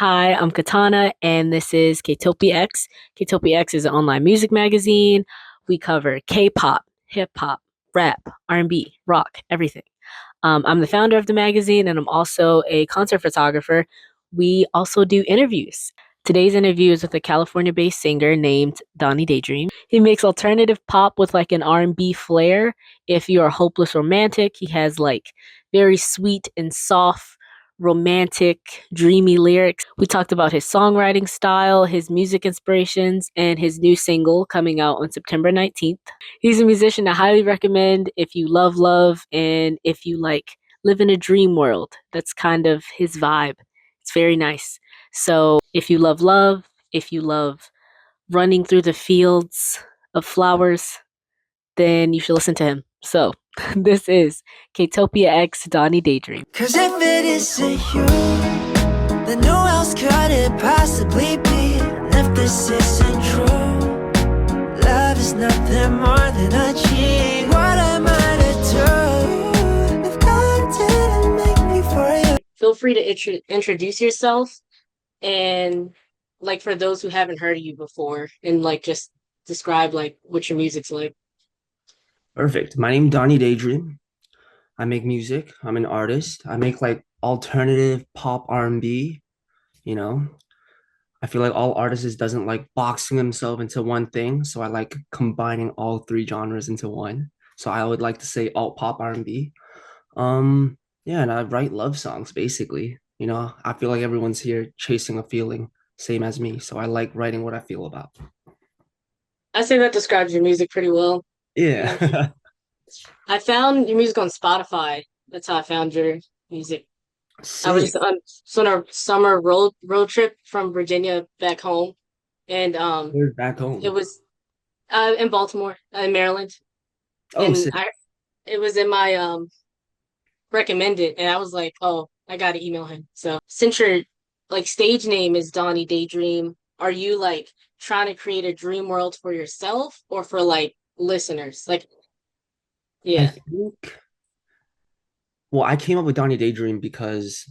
Hi, I'm Katana, and this is KtopiaX. KtopiaX is an online music magazine. We cover K-pop, hip hop, rap, R&B, rock, everything. I'm the founder of the magazine, and I'm also a concert photographer. We also do interviews. Today's interview is with a California-based singer named Donny Daydream. He makes alternative pop with like an R&B flair. If you're a hopeless romantic, he has like very sweet and soft, romantic, dreamy lyrics. We talked about his songwriting style, his music inspirations, and his new single coming out on September 19th. He's a musician I highly recommend if you love love and if you like live in a dream world. That's kind of his vibe. It's very nice. So, if you love love, if you love running through the fields of flowers, then you should listen to him. So, this is Ktopia X Donny Daydream. Cause if it isn't you, then who else could it possibly be? And if this isn't true, love is nothing more than a cheat. What am I to do if God didn't make me for you? Feel free to introduce yourself and like for those who haven't heard of you before and like just describe like what your music's like. Perfect. My name's Donny Daydream. I make music. I'm an artist. I make like alternative pop R&B, you know. I feel like all artists doesn't like boxing themselves into one thing, so I like combining all three genres into one. So I would like to say alt pop R&B. Yeah, and I write love songs basically. You know, I feel like everyone's here chasing a feeling, same as me. So I like writing what I feel about. I say that describes your music pretty well. Yeah. I found your music on Spotify. That's how I found your music. I was Sick. just on a summer road trip from Virginia back home, and We're back it home. was in Baltimore, in Maryland, Oh, and sick. I it was in my recommended, and I was like, oh, I gotta email him. So since your like stage name is Donny Daydream, are you like trying to create a dream world for yourself or for like listeners? Like, I yeah. think, well, I came up with Donny Daydream because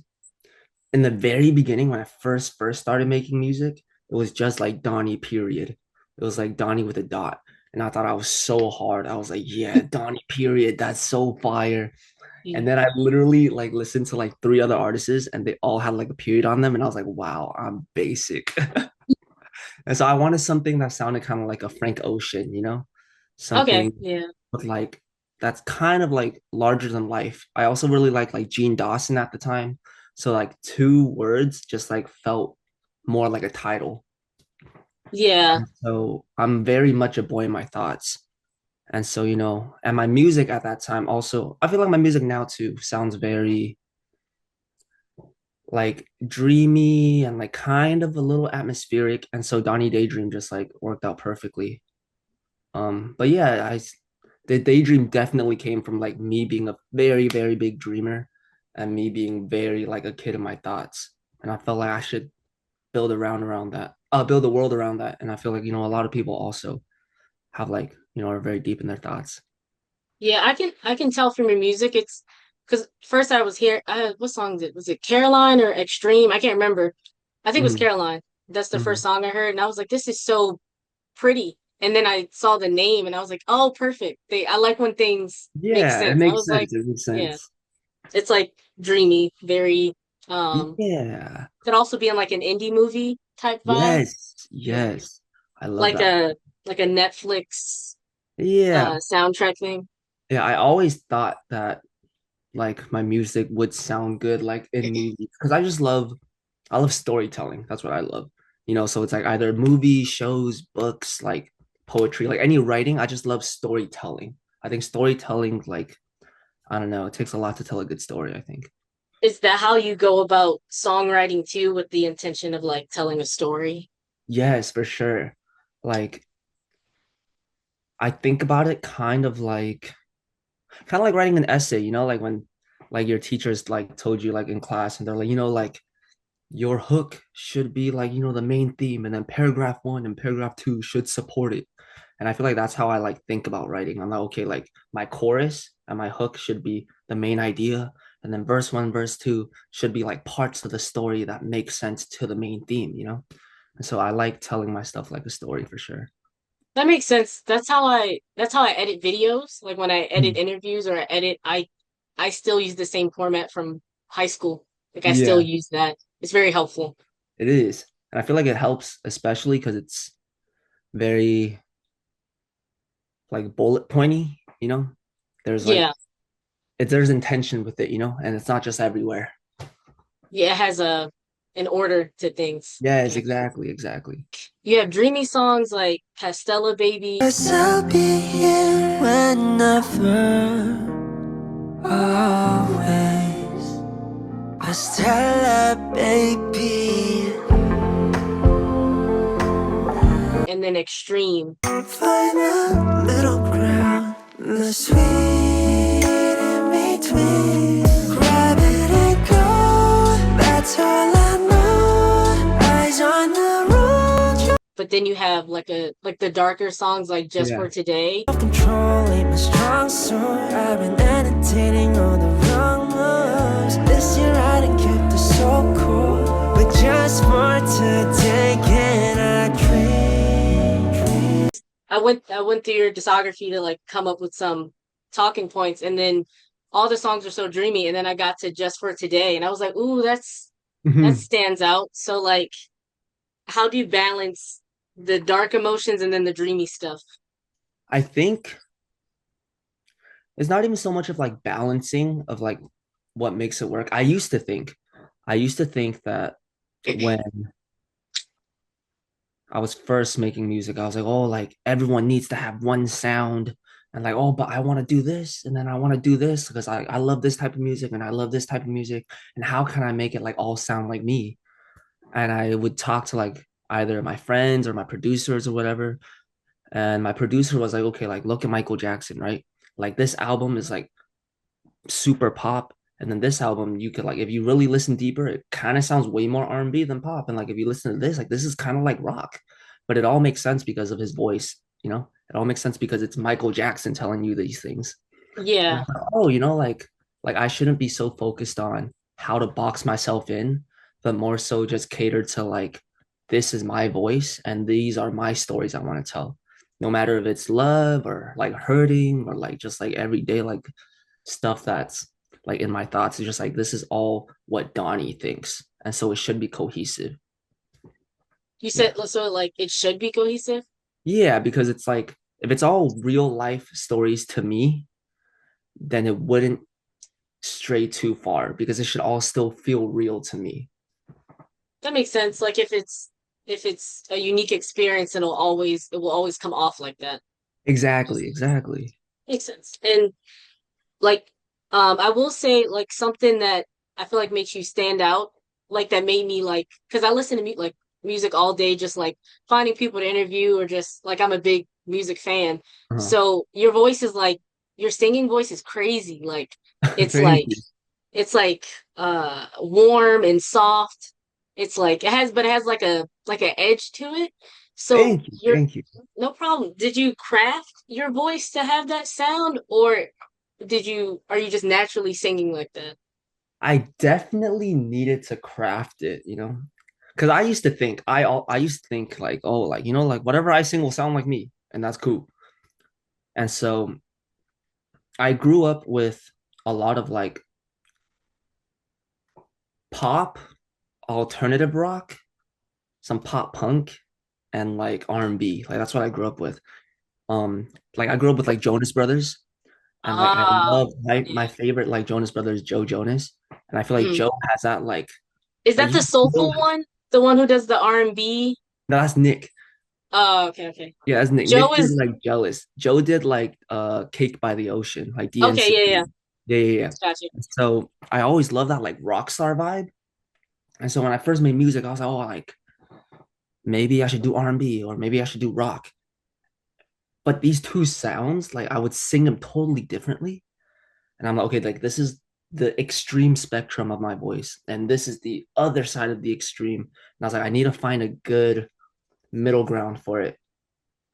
in the very beginning, when I first started making music, it was just like Donny, period. It was like Donny with a dot. And I thought I was so hard. I was like, yeah, Donny, period. That's so fire. And Yeah. then I literally like listened to like three other artists and they all had like a period on them. And I was like, wow, I'm basic. And so I wanted something that sounded kind of like a Frank Ocean, you know? Okay. Something Yeah. with like that's kind of like larger than life. I also really like Gene Dawson at the time. So like two words just like felt more like a title. Yeah. And so I'm very much a boy in my thoughts. And so, you know, and my music at that time also, I feel like my music now too sounds very like dreamy and like kind of a little atmospheric. And so Donny Daydream just like worked out perfectly. But yeah, the daydream definitely came from like me being a very big dreamer and me being very like a kid in my thoughts. And I felt like I should build that, build a world around that. And I feel like, you know, a lot of people also have like, you know, are very deep in their thoughts. Yeah, I can tell from your music. It's because first I was here. What song is it? Was it Caroline or Extreme? I can't remember. I think it was Mhm, Caroline. That's the first mhm. song I heard, and I was like, "This is so pretty." And then I saw the name, and I was like, "Oh, perfect." I like when things make Yeah, it sense. I makes was like, sense. It makes "Yeah, sense. it's like dreamy, very Yeah. could also be in like an indie movie type vibe." Yes. Yeah, Yes. I love like that. a Netflix Yeah. soundtrack thing. Yeah. I always thought that like my music would sound good like in movies because I love storytelling. That's what I love. You know, so it's like either movies, shows, books, like poetry, like any writing. I just love storytelling. I think storytelling, like, I don't know, it takes a lot to tell a good story, I think. Is that how you go about songwriting too, with the intention of like telling a story? Yes, for sure. Like, I think about it kind of like writing an essay, you know, like when like your teachers like told you like in class and they're like, you know, like your hook should be like, you know, the main theme, and then paragraph one and paragraph two should support it. And I feel like that's how I like think about writing. I'm like, okay, like my chorus and my hook should be the main idea, And then verse one, verse two should be like parts of the story that make sense to the main theme, you know? And so I like telling my stuff like a story for sure. That makes sense. That's how I edit videos. Like when I edit Mhm. interviews or I edit, I still use the same format from high school. Like I still Yeah, use that. It's very helpful. it is. And I feel like it helps, especially because it's very like bullet pointy, you know? There's like Yeah. there's intention with it, you know, and it's not just everywhere. Yeah, it has a an order to things. Yes, Yeah. exactly, exactly. You have dreamy songs like Pastella Baby, Cause I'll be here whenever, always. Pastella, baby. and then Extreme. Find a middle ground, the sweet in between. Grab it and go, that's all I know. Eyes on the road, But then you have like the darker songs like Just Yeah. for Today. self-control ain't my strong suit. I've been entertaining all the wrong moves. This year I done kept it so cool, but just for today, can I dream? I went through your discography to like come up with some talking points, and then all the songs are so dreamy, and then I got to Just for Today, and I was like, ooh, that Mhm. stands out. So like, how do you balance the dark emotions and then the dreamy stuff? I think it's not even so much of like balancing of like what makes it work. I used to think that when I was first making music, I was like, oh, like everyone needs to have one sound. And like, oh, but I want to do this and then I want to do this because I love this type of music and I love this type of music. And how can I make it like all sound like me? And I would talk to like either my friends or my producers or whatever. And my producer was like, okay, like look at Michael Jackson, right? Like this album is like super pop. And then this album, you could like, if you really listen deeper, it kind of sounds way more R&B than pop. And like, if you listen to this, like, this is kind of like rock, but it all makes sense because of his voice, you know? It all makes sense because it's Michael Jackson telling you these things. And I Yeah, thought, oh, you know, like I shouldn't be so focused on how to box myself in, but more so just cater to like, this is my voice and these are my stories I want to tell. No matter if it's love or like hurting or like just like everyday like stuff that's like in my thoughts. It's just like this is all what Donnie thinks. And so it should be cohesive. you Yeah. said so like it should be cohesive. Yeah, because it's like if it's all real life stories to me, then it wouldn't stray too far because it should all still feel real to me. That makes sense. Like if it's a unique experience, it will always come off like that. Exactly, exactly. Makes sense. And like I will say like something that I feel like makes you stand out, like that made me like because I listen to like music all day, just like finding people to interview or just like I'm a big music fan. Uh-huh. So your voice is like your singing voice is crazy. Like it's Thank like you. it's like warm and soft. It's like it has like an edge to it. So Thank you. you're Thank you. no problem. Did you craft your voice to have that sound, or are you just naturally singing like that? I definitely needed to craft it, you know? Because I used to think like, oh, like, you know, like whatever I sing will sound like me, and that's cool. And so I grew up with a lot of like pop, alternative rock, some pop punk, and like R&B. Like that's what I grew up with. Like I grew up with like Jonas Brothers, and like I Ah, love my yeah. favorite like Jonas Brothers, Joe Jonas, and I feel like Mm. Joe has that Is like that the you know, soulful one? The one who does the R&B? no, that's Nick. Oh, okay, okay. Yeah, that's Nick. Joe Nick did is like Jealous. Joe did like Cake by the Ocean, like okay, DNC. yeah, yeah. Yeah, yeah, yeah. Gotcha. So I always love that like rock star vibe. And so when I first made music, I was like, oh, like maybe I should do R&B or maybe I should do rock. But these two sounds, like I would sing them totally differently. And I'm like, okay, like this is the extreme spectrum of my voice. And this is the other side of the extreme. And I was like, I need to find a good middle ground for it.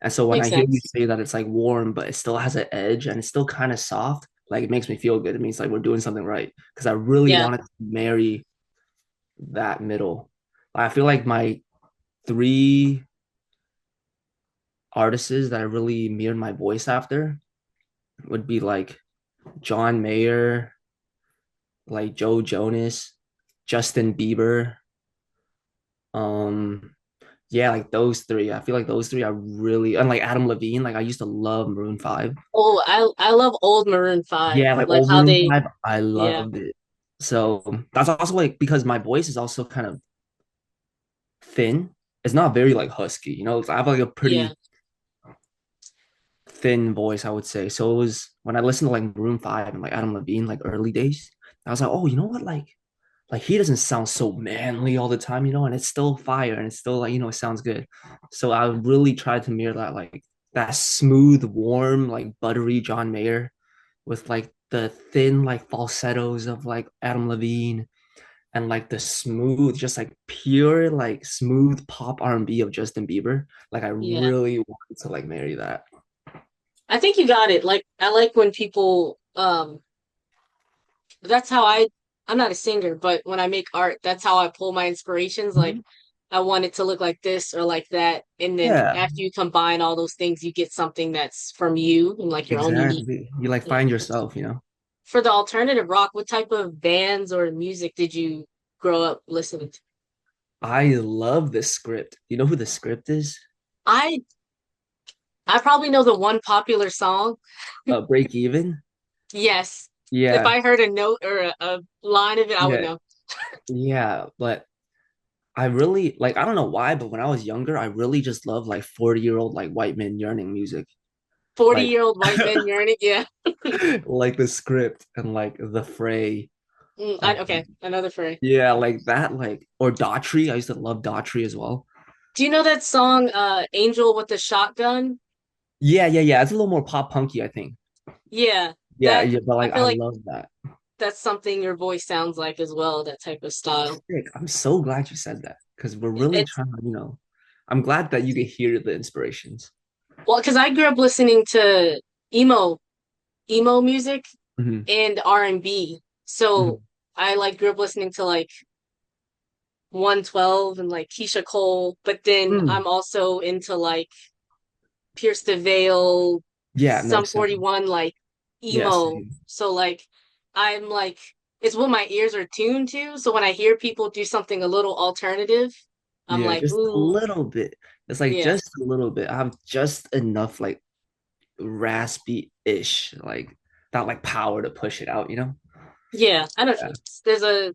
And so when I Makes hear you sense. say that it's like warm, but it still has an edge and it's still kind of soft, Like it makes me feel good. It means like we're doing something right. Because I really Yeah. wanted to marry that middle. I feel like my three artists that I really mirrored my voice after would be like John Mayer, like Joe Jonas, Justin Bieber. Um, yeah, like those three. I feel like those three are really, and like Adam Levine. Like I used to love Maroon 5. Oh, I love old Maroon 5. Yeah, like Like old how Maroon they 5, I yeah, loved it. So that's also like because my voice is also kind of thin. It's not very like husky, you know. I have like a yeah, pretty thin voice, I would say. So it was when I listened to like Maroon 5 and like Adam Levine, like early days, I was like, oh, you know what? Like he doesn't sound so manly all the time, you know, and it's still fire and it's still like, you know, it sounds good. So I really tried to mirror that, like that smooth, warm, like buttery John Mayer with like the thin, like falsettos of like Adam Levine and like the smooth, just like pure, like smooth pop R&B of Justin Bieber. Like I yeah. really wanted to like marry that. I think you got it. Like I like when people that's how I'm not a singer, but when I make art, that's how I pull my inspirations. Like Mhm. I want it to look like this or like that. And then Yeah, after you combine all those things, you get something that's from you and like your own unique. exactly. You like Yeah. find yourself, you know. For the alternative rock, what type of bands or music did you grow up listening to? I love the script. You know who the script is? I I probably know the one popular song. Break Even. Yes. If Yeah, I heard a note or a line of it, I would yeah, know. yeah. But I really like I don't know why, but when I was younger, I really just loved like 40-year-old like white men yearning music. 40 Like year old white men yearning. Yeah. like the script and like the fray. Okay, another furry. Yeah, like that, like or Daughtry. I used to love Daughtry as well. Do you know that song, Angel with the Shotgun? Yeah, yeah, yeah. It's a little more pop punky, I think. Yeah, Yeah, that yeah, but I like feel I like love that. that's something your voice sounds like as well, that type of style. Sick. I'm so glad you said that because we're really It's trying to, I'm glad that you can hear the inspirations. well, because I grew up listening to emo, emo music Hmm. and R&B. So Hmm. I like grew up listening to like 112 and like Keisha Cole, but then Mm. I'm also into like Pierce the Veil, Yeah, no, Sum same. 41, like Yeah, emo. same. So like I'm like it's what my ears are tuned to. So when I hear people do something a little alternative, I'm Yeah, like, just a ooh, little bit. It's like yeah. just a little bit. I have just enough like raspy-ish, like that like power to push it out, you know? Yeah. I don't Yeah. there's a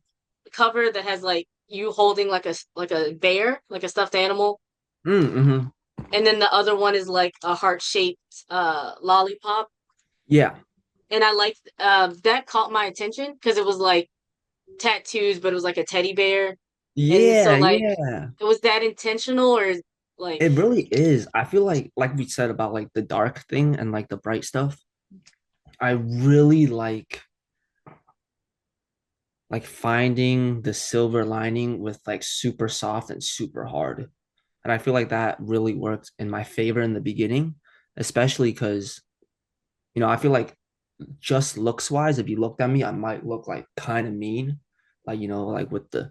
cover that has like you holding like a bear, like a stuffed animal, Mm-hmm. and then the other one is like a heart-shaped lollipop. Yeah. And I liked that caught my attention because it was like tattoos, but it was like a teddy bear. And so Yeah, like yeah. was that intentional or like It really is. I feel like we said about like the dark thing and like the bright stuff. I really like finding the silver lining with like super soft and super hard. And I feel like that really worked in my favor in the beginning, especially because, I feel like just looks wise, if you looked at me, I might look like kind of mean, like, like with the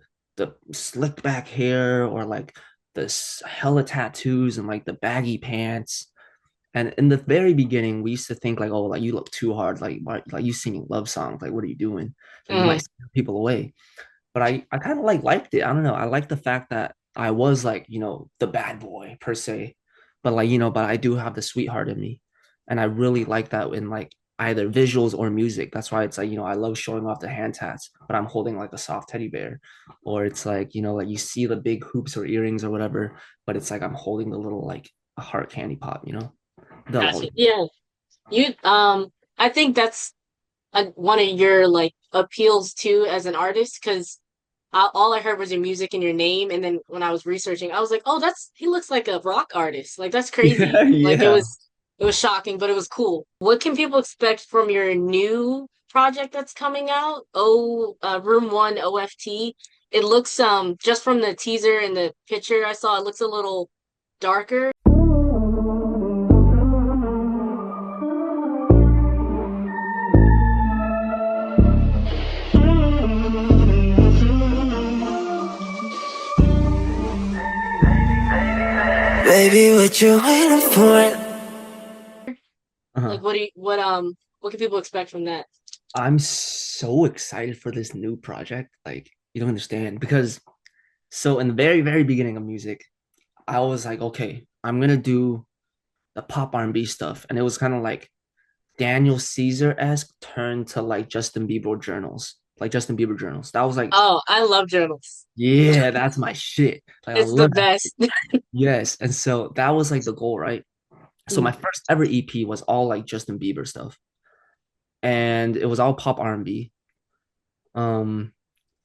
slicked back hair or like the hella tattoos and like the baggy pants. And in the very beginning, we used to think like, oh, like you look too hard, like you singing love songs, like what are you doing? Like you mm, might scare people away. But I kind of like liked it. I don't know. I like the fact that I was like, the bad boy per se, but like, but I do have the sweetheart in me. And I really like that in like either visuals or music. That's why it's like, I love showing off the hand tats, but I'm holding like a soft teddy bear. Or it's like, like you see the big hoops or earrings or whatever, but it's like I'm holding the little like a heart candy pop, They'll gotcha. always. Yeah. You I think that's one of your like appeals too as an artist because all I heard was your music and your name, and then when I was researching, I was like, "Oh, that's he looks like a rock artist. Like that's Yeah, crazy." Like yeah. it was shocking, but it was cool. What can people expect from your new project that's coming out? Oh, Room One OFT. It looks just from the teaser and the picture I saw, it looks a little darker. Baby, what you waiting for? Like, Uh-huh. what can people expect from that? I'm so excited for this new project. Like, you don't understand because so in the very, very beginning of music, I was like, okay, I'm gonna do the pop R&B stuff, and it was kind of like Daniel Caesar-esque turned to like Justin Bieber journals. That was like, Oh, I love journals. yeah, that's my shit. Like, I It's the love that. best. Yes, and so that was like the goal, right? So my Mm. first ever EP was all like Justin Bieber stuff, and it was all pop R&B. Um,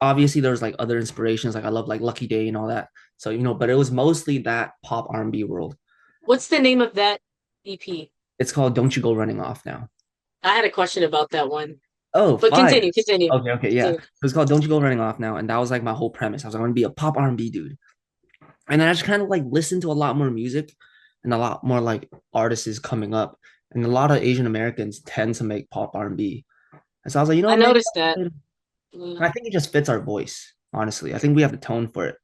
Obviously there's like other inspirations, like I love like Lucky Day and all that. So but it was mostly that pop R&B world. What's the name of that EP? It's called Don't You Go Running Off Now. I had a question about that one, Oh, but fire. continue. Okay, okay, yeah. Continue. So it's called Don't You Go Running Off Now, and that was like my whole premise. I was like, I want to be a pop R&B dude. And then I just kind of like listened to a lot more music and a lot more like artists coming up. And a lot of Asian Americans tend to make pop R&B. And so I was like, I maybe noticed that. I think it just fits our voice, honestly. I think we have the tone for it.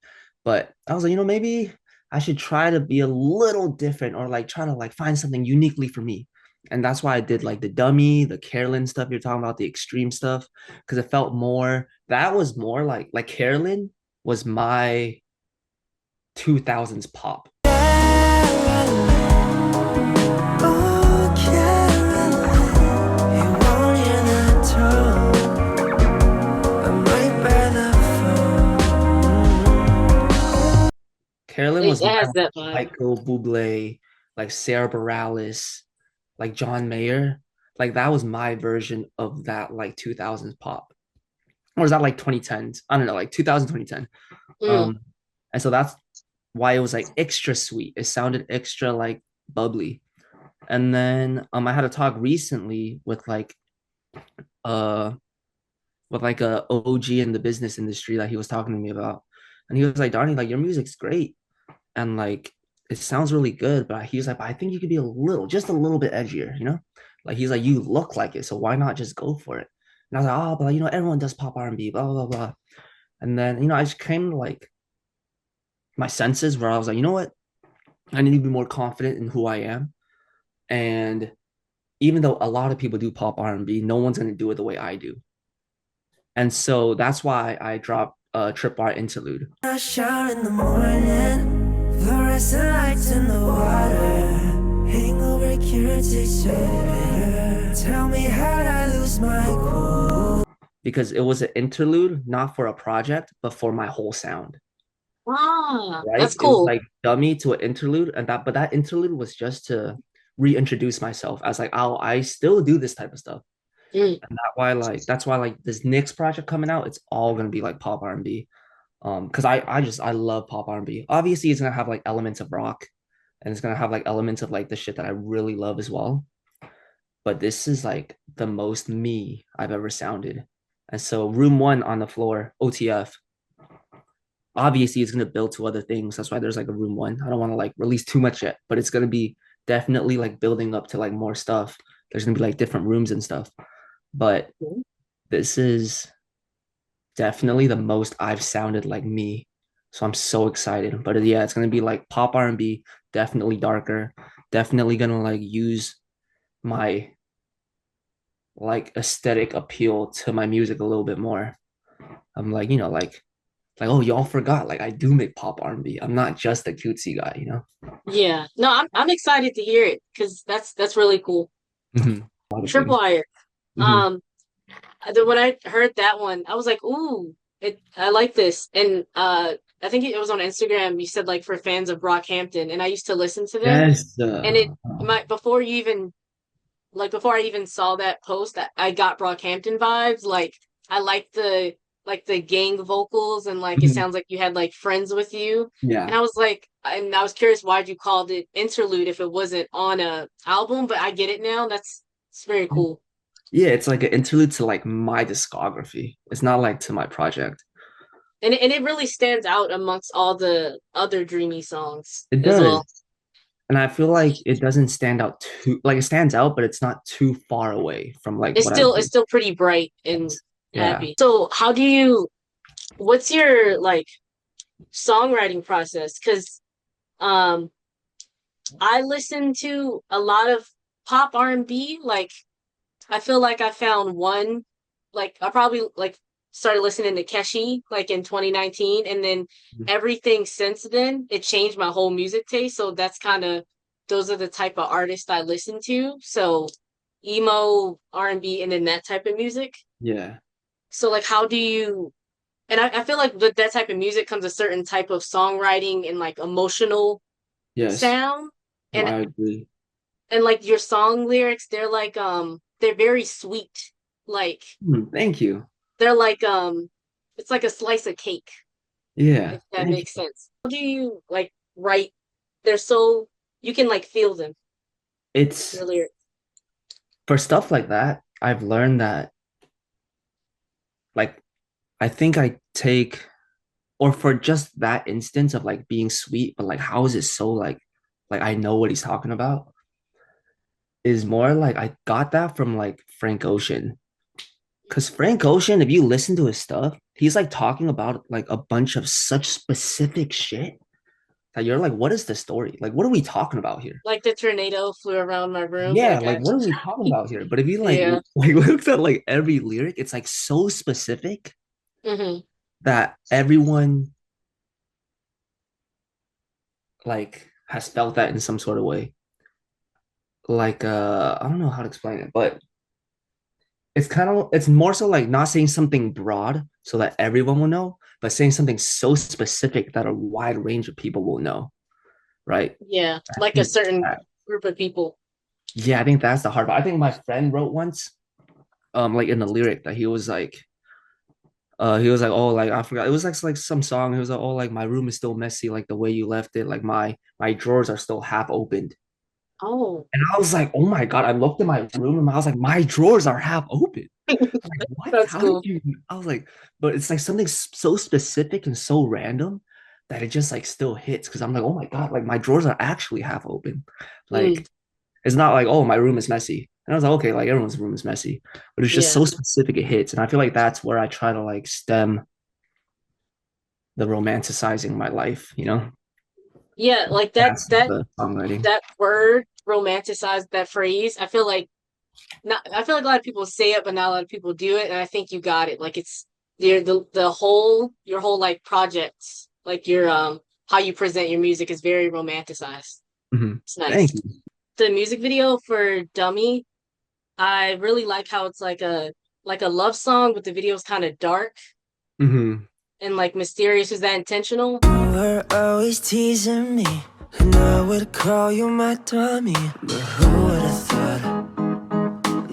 But I was like, maybe I should try to be a little different or like try to like find something uniquely for me. And that's why I did like the dummy, the Carolyn stuff you're talking about, the extreme stuff, because it felt more, that was more like Carolyn was my 2000s pop. Oh, Caroline, you won't hear the tone. I'm right by the phone. Carolyn It was my has that vibe. Michael Bublé, like Sarah Bareilles, like John Mayer. Like that was my version of that like 2000s pop. Or is that like 2010s? I don't know, like 2000, 2010. Mm. Um, and so that's why it was like extra sweet. It sounded extra like bubbly. And then I had a talk recently uh with like a OG in the business industry that he was talking to me about. And he was like, Donnie, like your music's great. And like it sounds really good, but he was like, but I think you could be just a little bit edgier. Like he's like, you look like it, so why not just go for it? And I was like, oh, but everyone does pop R&B, blah blah blah. And then I just came to like my senses where I was like, you know what? I need to be more confident in who I am. And even though a lot of people do pop R&B, no one's gonna do it the way I do. And so that's why I dropped Tripwire Interlude. I shower in the morning, fluorescent lights in the water. Hangover cure tastes so bitter. Tell me how'd I lose my cool? Because it was an interlude, not for a project, but for my whole sound. Ah, Right? that's It was cool. like dummy to an interlude, but that interlude was just to reintroduce myself as like, oh, I still do this type of stuff. Mm. And that's why like this next project coming out, it's all gonna be like pop R&B. Because I love pop R&B. Obviously, it's gonna have like elements of rock, and it's gonna have like elements of like the shit that I really love as well. But this is like the most me I've ever sounded. And so Room One on the Floor, OTF, obviously it's gonna build to other things. That's why there's like a Room One. I don't want to like release too much yet, but it's gonna be definitely like building up to like more stuff. There's gonna be like different rooms and stuff. But this is definitely the most I've sounded like me. So I'm so excited. But yeah, it's gonna be like pop R&B, definitely darker, definitely gonna like use my like aesthetic appeal to my music a little bit more. I'm like, oh, y'all forgot. Like I do make pop R&B. I'm not just a cutesy guy. Yeah. No, I'm excited to hear it because that's really cool. Mm-hmm. A lot of things. Tripwire. Mm-hmm. Um, when I heard that one, I was like, ooh, I like this. And I think it was on Instagram. You said like for fans of Brockhampton, and I used to listen to them. Yes. And it my before I even saw that post, I got Brockhampton vibes. Like I like the gang vocals and like it Mhm. sounds like you had like friends with you. And Yeah. I was curious why'd you called it interlude if it wasn't on a album, but I get it now. It's very cool. Yeah, it's like an interlude to like my discography. It's not like to my project. And it really stands out amongst all the other Dreamy songs It as does. well. And I feel like it doesn't stand out too like it stands out, but it's not too far away from like what I It's do. still pretty bright and Yeah. happy. So what's your like songwriting process? Because um I listen to a lot of pop R&B. Like I feel like I found one, like I probably like started listening to Keshi like in 2019, and then everything since then it changed my whole music taste. So that's kind of those are the type of artists I listen to. So emo, R&B, and then that type of music. Yeah. So like how do you and I feel like with that type of music comes a certain type of songwriting and like emotional Yes. sound. No, And I agree. like your song lyrics, they're very sweet. Like Thank you. they're like it's like a slice of cake, Yeah. if that Thank makes you. sense. How do you like write? They're so you can like feel them, It's your lyrics. for stuff like that, I've learned that like I think I take or for just that instance of like being sweet, but like how is it so like I know what he's talking about is more like I got that from like Frank Ocean. Because Frank Ocean, if you listen to his stuff, he's like talking about like a bunch of such specific shit that you're like, what is the story? Like, what are we talking about here? Like the tornado flew around my room. Yeah, Like like I what are we talking about here? But if you like yeah. like looked at like every lyric, it's like so specific Hmm. that everyone like has felt that in some sort of way. Like I don't know how to explain it, but it's more so like not saying something broad so that everyone will know, but saying something so specific that a wide range of people will know, right? Yeah. I Like a think certain that, group of people. yeah, I think that's the hard part. I think my friend wrote once, like in the lyric that he was like, oh, like I forgot. It was like some song. He was like, oh, like my room is still messy, like the way you left it. Like my drawers are still half opened. Oh, And I was like, oh my God. I looked in my room and I was like, my drawers are half open. Like, what? that's How did cool. you? I was like, but it's like something so specific and so random that it just like still hits because I'm like, oh my God, like my drawers are actually half open. Mm, Like, it's not like, oh, my room is messy. And I was like, okay, like everyone's room is messy, but it's just yeah. so specific it hits. And I feel like that's where I try to like stem the romanticizing my life, you know? Yeah, like that That's that the songwriting. that word romanticized that phrase. I feel like a lot of people say it, but not a lot of people do it. And I think you got it. Like it's the whole your whole like projects, like your how you present your music is very romanticized. Mhm. It's nice. Thank you. The music video for Dummy, I really like how it's like a love song, but the video is kind of dark Hmm. and like mysterious. Is that intentional? You were always teasing me, and I would call you my dummy. But who would have thought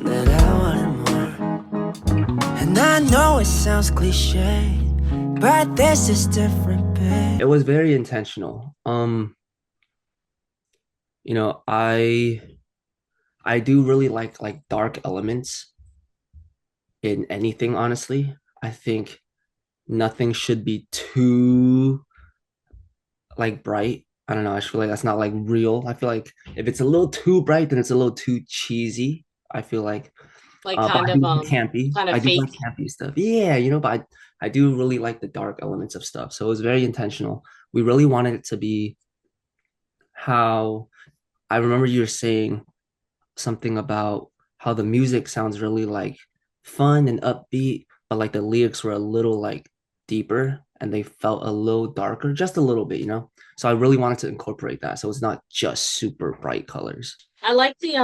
that I wanted more? And I know it sounds cliche, but this is different, babe. It was very intentional. You know, I do really like dark elements in anything, honestly. I think nothing should be too like bright. I don't know. I just feel like that's not like real. I feel like if it's a little too bright, then it's a little too cheesy. I feel like, Like but kind I of do like campy. kind of I do like fake. campy stuff. Yeah, you know, but I do really like the dark elements of stuff. So it was very intentional. We really wanted it to be how I remember you were saying something about how the music sounds really like fun and upbeat, but like the lyrics were a little like deeper and they felt a little darker, just a little bit, you know? So I really wanted to incorporate that. So it's not just super bright colors. I like the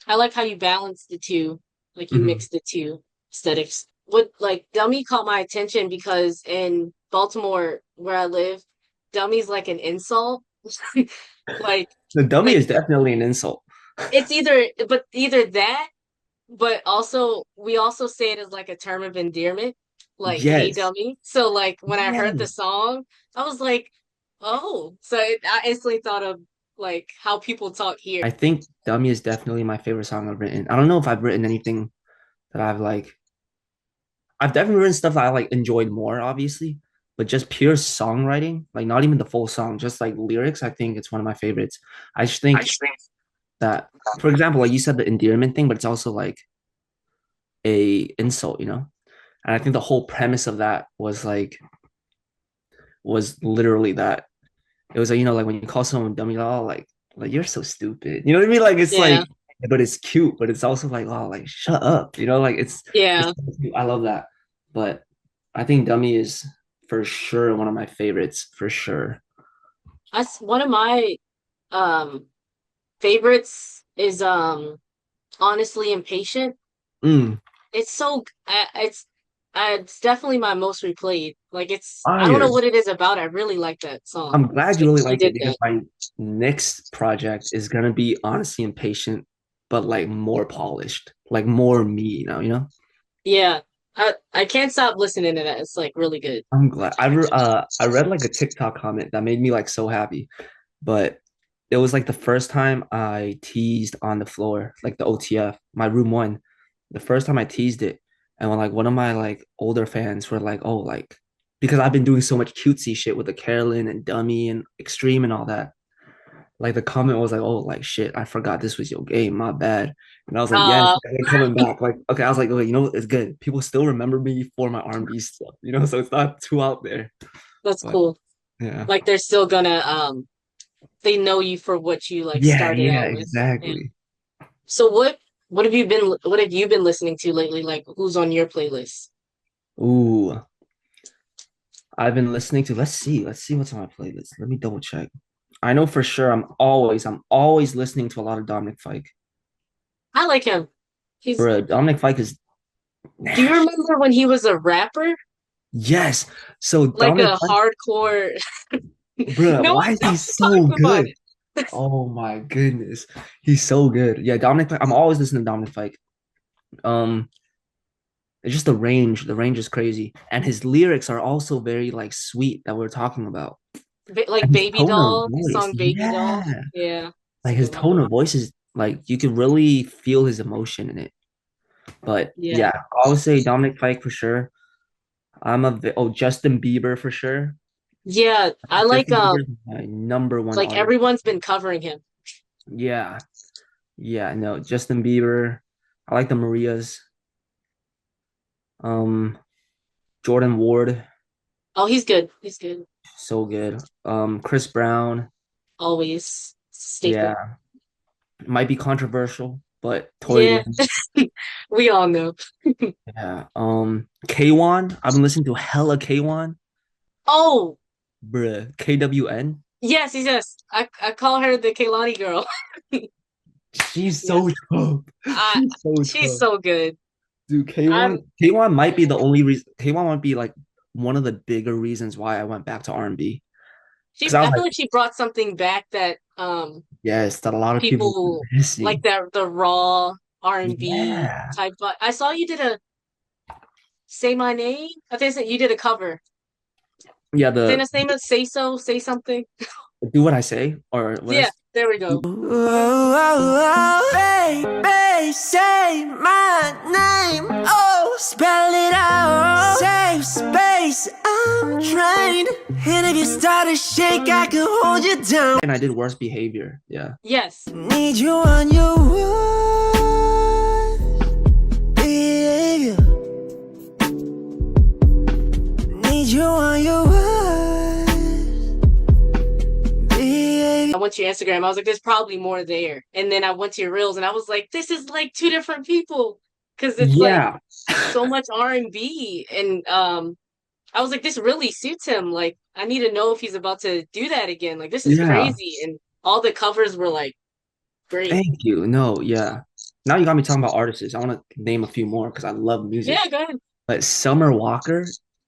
I like how you balance the two, like you Hmm. mix the two aesthetics. What like Dummy caught my attention because in Baltimore where I live, Dummy's like an insult. like The dummy like is definitely an insult. it's either that, but also we also say it as like a term of endearment, like hey Yes. dummy. So like when I heard the Yes. song, I was like, oh, I instantly thought of like how people talk here. I think Dummy is definitely my favorite song I've written. I don't know if I've written anything that I've definitely written stuff that I like enjoyed more, obviously, but just pure songwriting, like not even the full song, just like lyrics, I think it's one of my favorites. I just think that, for example, like you said the endearment thing, but it's also like a insult, you know? And I think the whole premise of that was literally that. It was like, you know, like when you call someone dummy, oh, like like you're so stupid. You know what I mean? Like it's Yeah. like, but it's cute, but it's also like, oh, like shut up. You know, like it's Yeah. so cute. I love that. But I think Dummy is for sure one of my favorites, for sure. That's one of my um favorites is honestly impatient. Mm, It's so it's definitely my most replayed. Like it's I don't know fire. what it is about. I really like that song. I'm glad you Like really he like it did because that. my next project is gonna be honestly impatient, but like more polished, like more me, you know? Yeah. I can't stop listening to that. It's like really good. I'm glad. I read like a TikTok comment that made me like so happy, but it was like the first time I teased on the floor, like the OTF, my room one. The first time I teased it, and when like one of my like older fans were like, "Oh, like because I've been doing so much cutesy shit with the Carolyn and Dummy and Extreme and all that." Like the comment was like, "Oh, like shit, I forgot this was your game, my bad." And I was like, "Yes, Uh they're coming back." Like, okay, I was like, "Okay, you know what? It's good. People still remember me for my R&B stuff, you know, so it's not too out there." that's But cool. yeah, Like they're still gonna they know you for what you like yeah, started yeah, out with. Yeah. exactly. So what have you been listening to lately? Like who's on your playlist? Ooh, I've been listening to. Let's see what's on my playlist. Let me double check. I know for sure. I'm always listening to a lot of Dominic Fike. I like him. He's Bro, Dominic Fike is Do you nasty. remember when he was a rapper? Yes. So Like Dominic a Fike, hardcore bro, No why one is he else so talks about good? it. Oh my goodness. He's so good. Yeah, Dominic Fike. I'm always listening to Dominic Fike. Um, it's just the range is crazy. And his lyrics are also very like sweet that we're talking about. Like And his Baby tone of Doll, his voice, song Baby Doll. yeah. Yeah, it's a Like good his one. tone of voice is like you can really feel his emotion in it. But Yeah. yeah, I would say Dominic Fike for sure. Justin Bieber for sure. Yeah, I Justin Bieber is my number one like artist. everyone's been covering him. Yeah, yeah, no, Justin Bieber. I like the Marias. Um, Jordan Ward, Oh, he's good. He's good. so good. Chris Brown. Always staple. Yeah, might be controversial, but Tory Yeah, Lanez. we all know. Yeah. K1. I've been listening to hella K1. Oh, Bruh. KWN. yes, yes. I call her the Kaylani girl. She's so Yes. tough. I She's so she's tough. so good. Dude, I'm K1 might be the only reason. K1 might be like one of the bigger reasons why I went back to R&B. Because I was I like, feel like she brought something back that yes, that a lot of people were people like missing. that the raw R&B Yeah. type. But I saw you did a Say My Name. I think you did a cover. Yeah, Then the a say so, say something. do what I say or what I Yeah, there we go. Whoa, baby, say my name. Oh, spell it out. Safe space, I'm trained. And if you start to shake, I can hold you down. and I did worse behavior. Yeah. Yes. Need you on your worst behavior. Need you on your worst behavior. I went to your Instagram. I was like, there's probably more there. And then I went to your reels and I was like, this is like two different people. Cause it's like Yeah. so much R&B. And I was like, this really suits him. Like, I need to know if he's about to do that again. Like, this is Yeah. crazy. And all the covers were like great. Thank you. No, yeah. Now you got me talking about artists. I want to name a few more because I love music. Yeah, go ahead. But Summer Walker,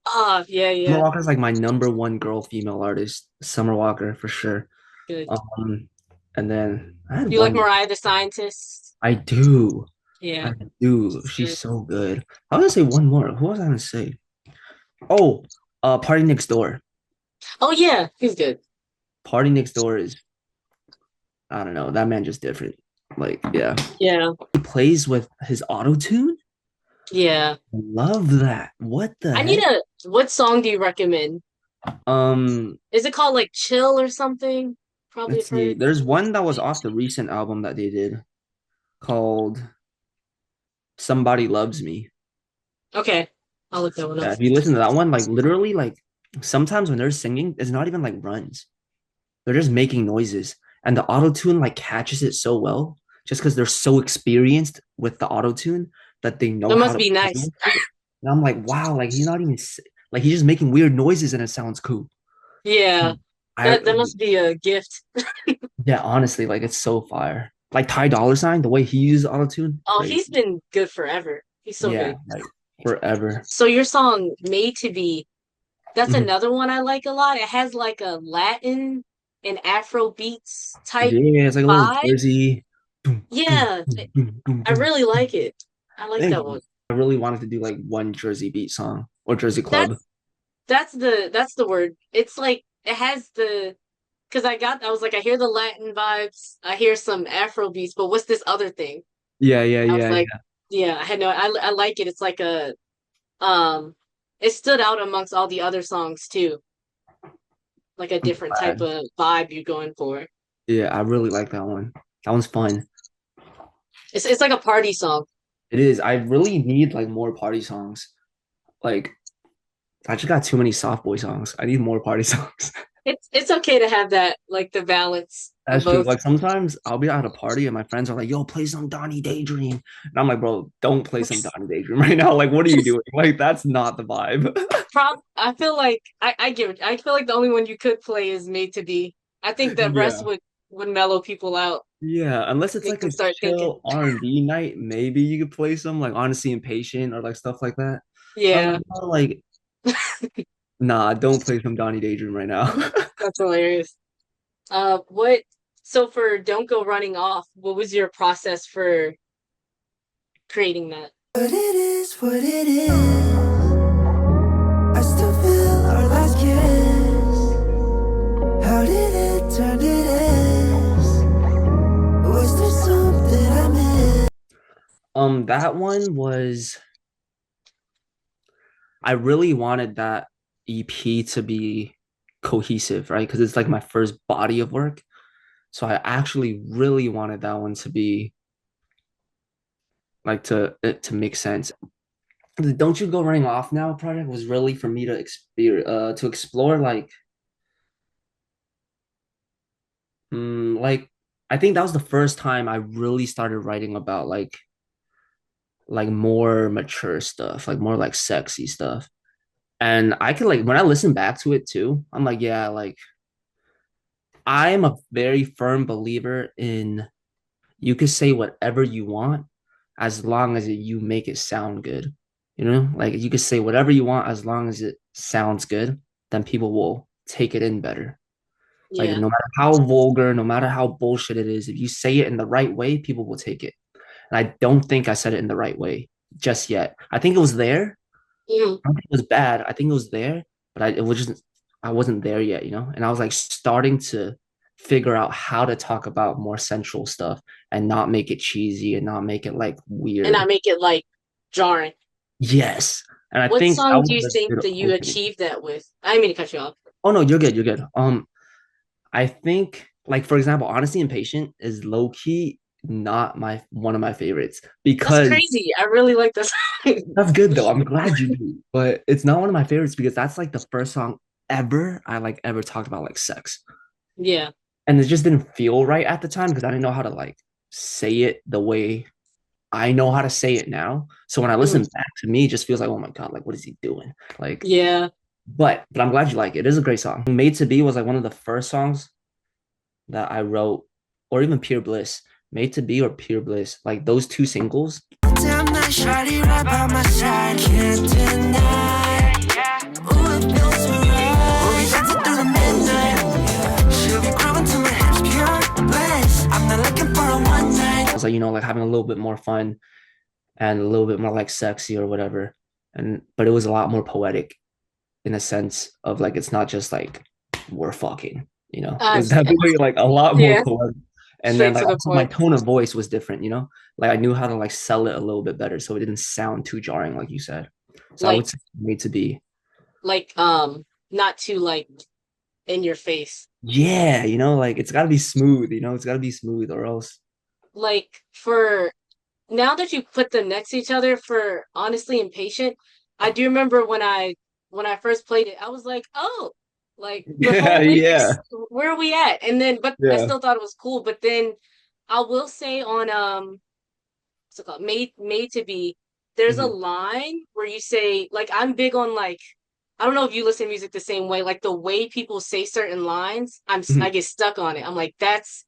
Ah, yeah, Summer yeah. Walker is like my number one girl female artist. Summer Walker for sure. Good. Um, and then I had Do you like one. Mariah the Scientist? I do. Yeah. I do. She's She's good. so good. I was gonna say one more. Who was I gonna say? Oh, Party Next Door. Oh yeah, he's good. Party Next Door is I don't know. That man just different. Like, yeah. Yeah. He plays with his auto tune. Yeah. Love that. What the I need heck? what song do you recommend? Um, Is it called like Chill or something? Probably let's have see. heard. There's one that was off the recent album that they did called Somebody Loves Me. Okay. I'll look that one up. Yeah, if you listen to that one, like literally, like sometimes when they're singing, it's not even like runs. They're just making noises. and the auto tune like catches it so well, just because they're so experienced with the auto tune that they know That how must to be play nice. with it. And I'm like, wow, like he's not even like he's just making weird noises and it sounds cool. Yeah, I that must be a gift. Yeah, honestly, like it's so fire. Like Ty Dolla Sign, the way he uses auto tune, Oh, he's crazy. been good forever. He's so Yeah, good. like forever. So your song "Made to Be," that's Mhm. another one I like a lot. It has like a Latin and Afro beats type Yeah, it's like a little vibe. Jersey. Boom, boom, Yeah, boom, boom, boom, I boom. really like it. I like Thank that you. one. I really wanted to do like one Jersey beat song or Jersey club. That's that's the word. It's like it has the because I was like I hear the Latin vibes, I hear some Afro beats, but what's this other thing? Yeah, yeah, I was yeah, like, yeah. yeah, I had no. I like it. It's like a um, it stood out amongst all the other songs too, like a I'm different type glad. of vibe you're going for. Yeah, I really like that one. That one's fun. It's like a party song. It is. I really need like more party songs. Like I just got too many soft boy songs. I need more party songs. It's okay to have that like the balance of That's true. both. Like sometimes I'll be at a party and my friends are like, "Yo, play some Donny Daydream," and I'm like, "Bro, don't play some Donny Daydream right now. Like, what are you doing? Like, that's not the vibe." I feel like I give it. I feel like the only one you could play is Made to Be. I think the rest Yeah, would mellow people out, yeah. Unless it's make like them a start thinking. chill R&B night, maybe you could play some like Honestly Impatient or like stuff like that. But like, Yeah, no, like, nah, don't play some Donny Daydream right now. that's hilarious. What? So for Don't Go Running Off, what was your process for creating that? But it is what it is. I still feel our last kiss. How did it turn to this? Was there something I missed? That one was I really wanted that EP to be cohesive, right? Because it's like my first body of work. So I actually really wanted that one to be like to it to make sense. The Don't You Go Running Off Now project was really for me to explore like I think that was the first time I really started writing about like more mature stuff, like more like sexy stuff. And I could like when I listen back to it too, I'm like, yeah, like I am a very firm believer in you could say whatever you want as long as you make it sound good. You know, like you could say whatever you want as long as it sounds good, then people will take it in better. Like Yeah. no matter how vulgar, no matter how bullshit it is, if you say it in the right way, people will take it. And I don't think I said it in the right way just yet. I think it was there. Mhm. I don't think it was bad. I think it was there, but it was just I wasn't there yet, you know? And I was like starting to figure out how to talk about more sensual stuff and not make it cheesy and not make it like And not weird. make it like jarring. Yes. And I What think that song was do you the think good that you opening. achieved that with? I didn't mean to cut you off. Oh no, you're good, you're good. I think like for example, Honesty and Patient is low key not my one of my favorites That's because crazy. I really like this. that's good though. I'm glad you do. But it's not one of my favorites because that's like the first song ever I like ever talked about like sex. Yeah. And it just didn't feel right at the time because I didn't know how to like say it the way I know how to say it now. So when I Mhm. listen back to me, it just feels like, oh my God, like what is he doing? Like, Yeah. but I'm glad you like it. It is a great song. Made to Be was like one of the first songs that I wrote, or even Pure Bliss. Made to Be or Pure Bliss, like those two singles. Damn that shawty right by my side, can't deny. Ooh, it feels so right. We'll be dancing through the midnight. She'll be growing to my hips, pure bliss. I'm not looking for a one night. I was like, like having a little bit more fun and a little bit more like sexy or whatever. And but it was a lot more poetic in a sense of like it's not just like we're fucking, it was S- definitely like a lot more yeah. poetic. And then Straight like to the also my point. tone of voice was different, like I knew how to like sell it a little bit better so it didn't sound too jarring, like you said. So I Like would say Made to Be. like not too like in your face. Yeah, like it's gotta be smooth, it's gotta be smooth or else. Like for now that you put them next to each other for honestly impatient, I do remember when I first played it, I was like, oh, Like the Yeah, whole yeah, lyrics, where are we at? And then, but I yeah. still thought it was cool. But then I will say on what's it called? Made to Be, there's a Hmm. line where you say, like, I'm big on like, I don't know if you listen to music the same way, like the way people say certain lines, I Hmm. get stuck on it. I'm like, that's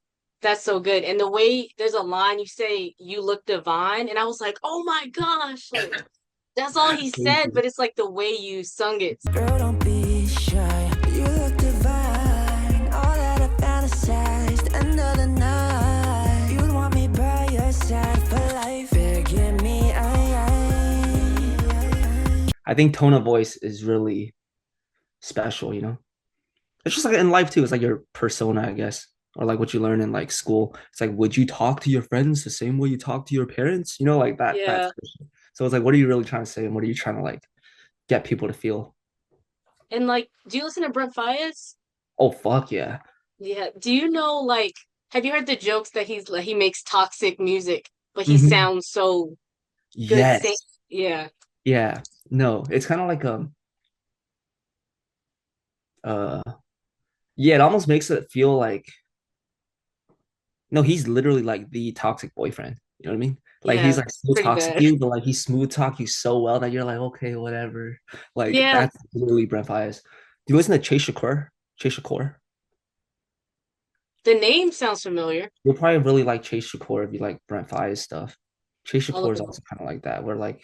so good. And the way there's a line you say, you look divine, and I was like, oh my gosh, like that's all he Thank said, you. but it's like the way you sung it. Girl, don't be shy. You look divine. All that I fantasized. End of the night. You'd want me by your side for life. Forgive me, I think tone of voice is really special, you know? It's just like in life too. It's like your persona, I guess, or like what you learn in like school. It's like, would you talk to your friends the same way you talk to your parents? You know, like that. That's Yeah. so it's like, what are you really trying to say, and what are you trying to like get people to feel? And like, do you listen to Brent Faiyaz? Oh fuck yeah. Yeah. Do you know like have you heard the jokes that he's like he makes toxic music, but he Hmm. sounds so good sing Yes. yeah. Yeah. No, it's kind of like uh yeah, it almost makes it feel like no, he's literally like the toxic boyfriend. You know what I mean? Like he's Yeah, like it's so pretty toxic bad. to you, but like he smooth talk you so well that you're like, okay, whatever. Like Yeah. that's literally Brent Faiyaz. Do you listen to Chase Shakur? Chase Shakur? The name sounds familiar. You'll probably really like Chase Shakur if you like Brent Faiyaz stuff. Chase I'll Shakur look is him up. also kind of like that, where like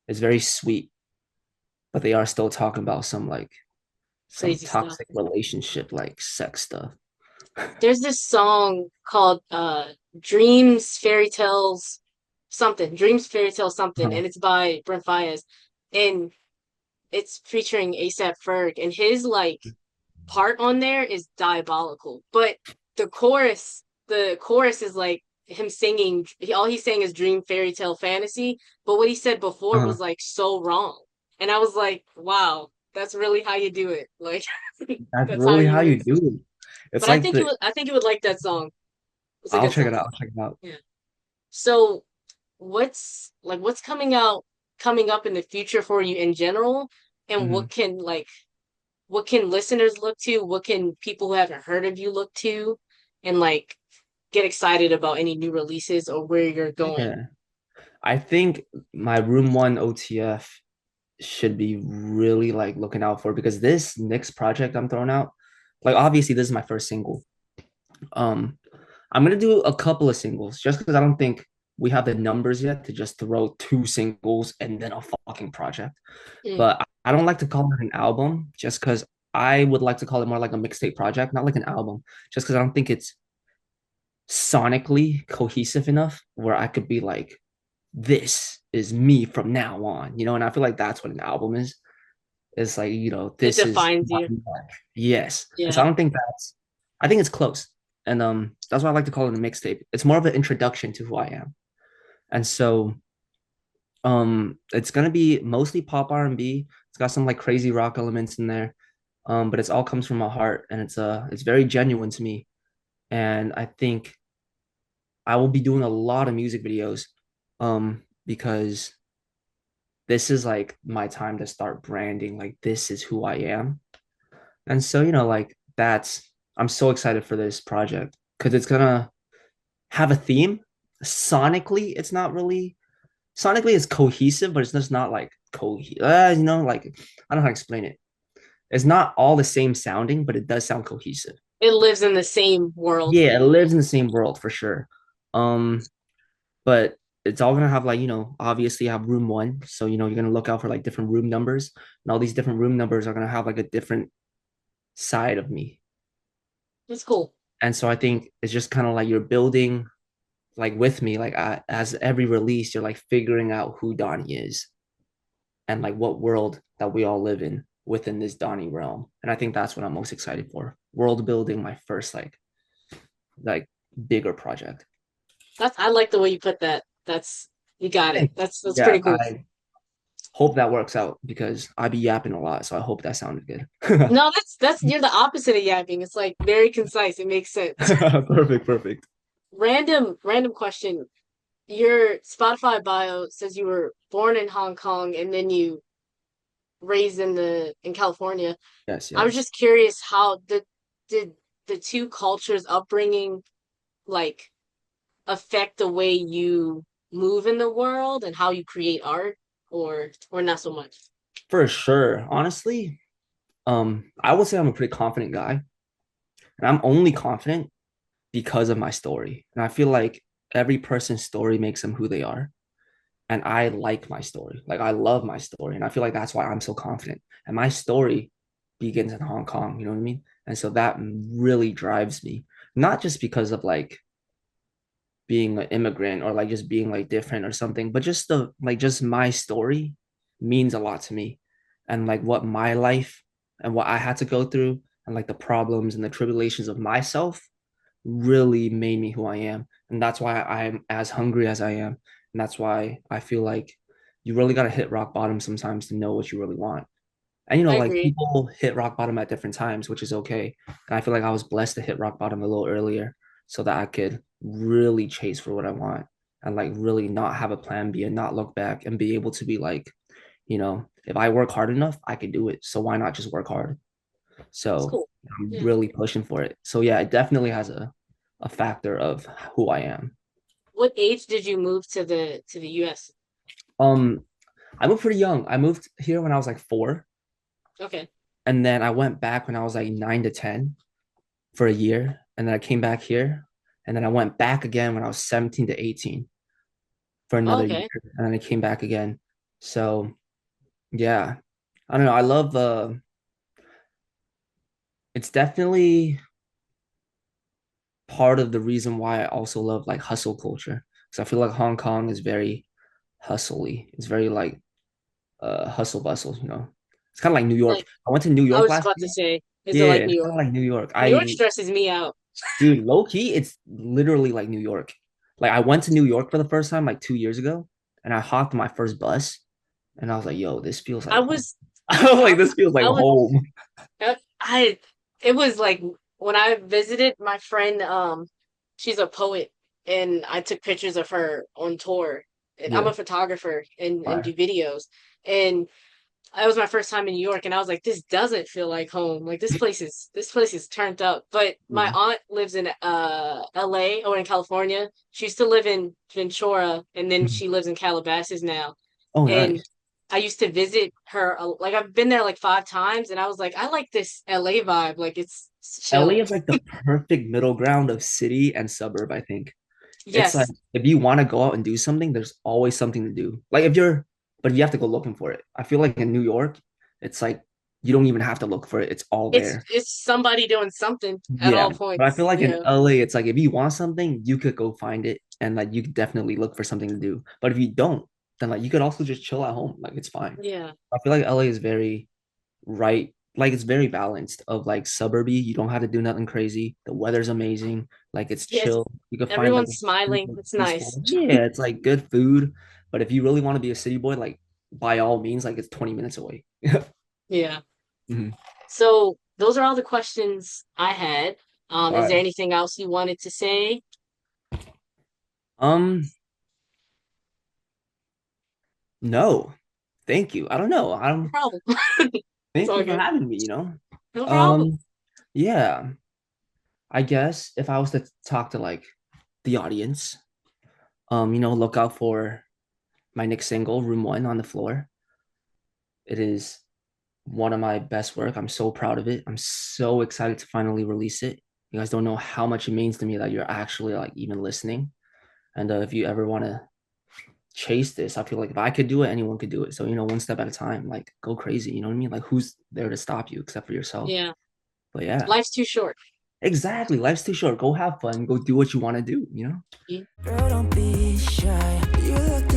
it's very sweet, but they are still talking about some Crazy stuff. toxic relationship like sex stuff. There's this song called Dreams, Fairy Tales, something. Dreams, Fairy Tale something, Uh-huh. and it's by Brent Faiyaz. And it's featuring ASAP Ferg, and his like part on there is diabolical. But the chorus is like him singing. All he's saying is dream, fairy tale, fantasy. But what he said before Uh-huh. was like so wrong, and I was like, wow, that's really how you do it. Like That's that's how really how you you mix do it. it. It's But I like think the I think you would like that song. It's a I'll good check song. it out. I'll check it out. Yeah. So what's coming up in the future for you in general, and Mhm. what can listeners look to? What can people who haven't heard of you look to? And like get excited about any new releases or where you're going. Yeah. I think my room one OTF should be really like looking out for because this next project I'm throwing out, like obviously this is my first single. Um, I'm gonna do a couple of singles just because I don't think we have the numbers yet to just throw two singles and then a fucking project. Mm. But I don't like to call it an album just because I would like to call it more like a mixtape project, not like an album, just because I don't think it's sonically cohesive enough where I could be like, this is me from now on, you know? And I feel like that's what an album is. It's like, you know, It this is defines you. yes. And so I Yeah. don't think I think it's close. And that's why I like to call it a mixtape. It's more of an introduction to who I am. And so it's gonna be mostly pop R&B. It's got some like crazy rock elements in there. But it's all comes from my heart and it's very genuine to me. And I think I will be doing a lot of music videos because this is like my time to start branding like this is who I am. And so, you know, like I'm so excited for this project because it's gonna have a theme. Sonically, it's not really sonically it's cohesive, but it's just not like you know, like I don't know how to explain it. It's not all the same sounding, but it does sound cohesive. It lives in the same world. Yeah, it lives in the same world for sure. Um, but it's all gonna have like, you know, obviously have room one. So, you know, you're gonna look out for like different room numbers, and all these different room numbers are gonna have like a different side of me. It's cool. And so I think it's just kind of like you're building like with me, like as every release, you're like figuring out who Donnie is and like what world that we all live in within this Donnie realm. And I think that's what I'm most excited for. World building, my first like bigger project. That's I like the way you put that. That's you got it. Thanks. That's Yeah, pretty cool. I hope that works out because I be yapping a lot, so I hope that sounded good. No, that's you're the opposite of yapping. It's like very concise. It makes sense. Perfect, perfect. Random question. Your Spotify bio says you were born in Hong Kong and then you raised in California. Yes, I was yes. just curious how did the two cultures upbringing like affect the way you move in the world and how you create art or not so much. For sure. Honestly, I would say I'm a pretty confident guy, and I'm only confident because of my story. And I feel like every person's story makes them who they are. And I like my story. Like I love my story. And I feel like that's why I'm so confident. And my story begins in Hong Kong, you know what I mean? And so that really drives me, not just because of like being an immigrant or like just being like different or something, but just the like just my story means a lot to me. And like what my life and what I had to go through and like the problems and the tribulations of myself really made me who I am. And that's why I'm as hungry as I am. And that's why I feel like you really got to hit rock bottom sometimes to know what you really want. And I like agree. people hit rock bottom at different times, which is okay. And I feel like I was blessed to hit rock bottom a little earlier so that I could really chase for what I want and like really not have a plan B and not look back and be able to be like, if I work hard enough, I could do it. So why not just work hard? It's So cool. I'm Yeah. really pushing for it. So yeah, it definitely has a factor of who I am. What age did you move to the US? Um, I moved pretty young. I moved here when I was like 4, Okay. and then I went back when I was like 9 to 10 for a year, and then I came back here, and then I went back again when I was 17 to 18 for Oh, another year, okay. and then I came back again. So yeah, I don't know. I love it's definitely part of the reason why I also love like hustle culture. Because I feel like Hong Kong is very hustly. It's very like hustle bustle, you know. It's kind of like New York. Like I went to New I York was just last about to year. say, is it Yeah, like New it's kind York? of like New York. New York stresses me out. Dude, low key, it's literally like New York. Like I went to New York for the first time like 2 years ago, and I hopped my first bus, and I was like, "Yo, this feels like I home." was I was I, like, "This feels like I was home." I it was like when I visited my friend, she's a poet and I took pictures of her on tour. And I'm Yeah, a photographer and fire. do videos. And it was my first time in New York and I was like, this doesn't feel like home. Like this place is turned up. But my Yeah. aunt lives in LA or in California. She used to live in Ventura and then Mhm. she lives in Calabasas now. Oh, And nice. I used to visit her like I've been there like 5 times and I was like, I like this LA vibe. Like it's LA chill. is like the perfect middle ground of city and suburb, I think. It's like Yes. if you want to go out and do something, there's always something to do. Like but you have to go looking for it. I feel like in New York, it's like you don't even have to look for it. It's all there. It's somebody doing something at Yeah. all But I feel points. like in Yeah. LA, it's like if you want something, you could go find it and like you could definitely look for something to do. But if you don't, then like you could also just chill at home. Like it's fine. Yeah. I feel like LA is very right. Like it's very balanced of like suburby. You don't have to do nothing crazy. The weather's amazing. Like it's Yes. chill. You could find like Everyone's a smiling. super It's peaceful. nice. Yeah, it's like good food. But if you really want to be a city boy, like by all means, like it's 20 minutes away. Yeah. Mhm. So those are all the questions I had. All Is there right. anything else you wanted to say? Um, no, thank you. I don't know. No problem. It's Thank all you for good. having me. No problem. Um, yeah, I guess if I was to talk to like the audience, look out for my next single, Room One on the Floor. It is one of my best work. I'm so proud of it. I'm so excited to finally release it. You guys don't know how much it means to me that you're actually like even listening. And if you ever want to chase this, I feel like if I could do it, anyone could do it. So, one step at a time, like go crazy. You know what I mean? Like who's there to stop you except for yourself? Yeah. But yeah, Life's too short. exactly. Life's too short. Go have fun. Go do what you want to do. Girl, don't be shy. You look